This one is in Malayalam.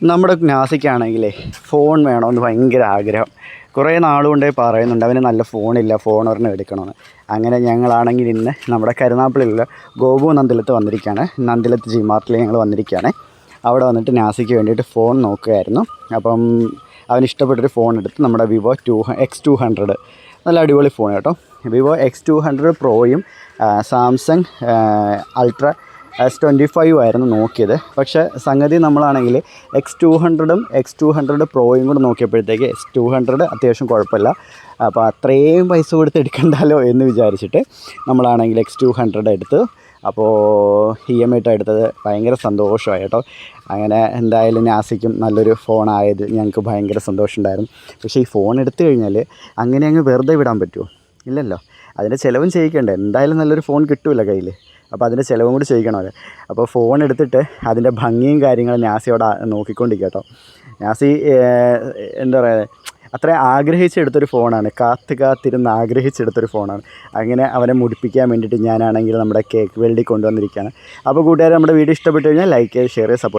നമ്മുടെ നാസിക്കാണെങ്കിലേ ഫോൺ വേണമെന്ന് ഭയങ്കര ആഗ്രഹം. കുറേ നാളുകൊണ്ടേ പറയുന്നുണ്ട് അവന് നല്ല ഫോണില്ല, ഫോൺ ഒരെണ്ണം എടുക്കണമെന്ന്. അങ്ങനെ ഞങ്ങളാണെങ്കിൽ ഇന്ന് നമ്മുടെ കരുനാഗപ്പള്ളിയിലുള്ള ഗോപു നന്ദിലത്ത് വന്നിരിക്കുകയാണ്. നന്ദിലത്ത് ജി മാർട്ടിൽ ഞങ്ങൾ വന്നിരിക്കുകയാണ്. അവിടെ വന്നിട്ട് നാസിക്ക് വേണ്ടിയിട്ട് ഫോൺ നോക്കുകയായിരുന്നു. അപ്പം അവന് ഇഷ്ടപ്പെട്ടൊരു ഫോൺ എടുത്ത് നമ്മുടെ വിവോ X200 നല്ല അടിപൊളി ഫോൺ കേട്ടോ. Vivo X200 പ്രോയും Samsung ultra S25 ആയിരുന്നു നോക്കിയത്. പക്ഷേ സംഗതി നമ്മളാണെങ്കിൽ X200ഉം X200 പ്രോയും കൂടെ നോക്കിയപ്പോഴത്തേക്ക് X200 അത്യാവശ്യം കുഴപ്പമില്ല. അപ്പോൾ അത്രയും പൈസ കൊടുത്ത് എടുക്കണ്ടല്ലോ എന്ന് വിചാരിച്ചിട്ട് നമ്മളാണെങ്കിൽ X200 എടുത്ത്. അപ്പോൾ EMI ഇട്ടാണ് എടുത്തത്. ഭയങ്കര സന്തോഷമായി കേട്ടോ. അങ്ങനെ എന്തായാലും നാസിക്കും നല്ലൊരു ഫോണായത് ഞങ്ങൾക്ക് ഭയങ്കര സന്തോഷമുണ്ടായിരുന്നു. പക്ഷേ ഈ ഫോൺ എടുത്തു കഴിഞ്ഞാൽ അങ്ങനെ അങ്ങ് വെറുതെ വിടാൻ പറ്റുമോ? ഇല്ലല്ലോ. അതിൻ്റെ ചിലവും ചെയ്യിക്കണ്ടേ? എന്തായാലും നല്ലൊരു ഫോൺ കിട്ടില്ല കയ്യിൽ. അപ്പോൾ അതിൻ്റെ ചിലവും കൂടി ചെയ്യിക്കണമല്ലോ. അപ്പോൾ ഫോൺ എടുത്തിട്ട് അതിൻ്റെ ഭംഗിയും കാര്യങ്ങളും നാസി അവിടെ നോക്കിക്കൊണ്ടിരിക്കുക കേട്ടോ. നാസി എന്താ പറയുക, അത്ര ആഗ്രഹിച്ചെടുത്തൊരു ഫോണാണ്. കാത്തിരുന്ന് ആഗ്രഹിച്ചെടുത്തൊരു ഫോണാണ്. അങ്ങനെ അവനെ മുടിപ്പിക്കാൻ വേണ്ടിയിട്ട് ഞാനാണെങ്കിൽ നമ്മുടെ കേക്ക് വെൽഡിൽ കൊണ്ടുവന്നിരിക്കുകയാണ്. അപ്പോൾ കൂട്ടുകാർ, നമ്മുടെ വീഡിയോ ഇഷ്ടപ്പെട്ട് കഴിഞ്ഞാൽ ലൈക്ക് ചെയ്യുക, ഷെയർ ചെയ്യുക, സപ്പോർട്ട്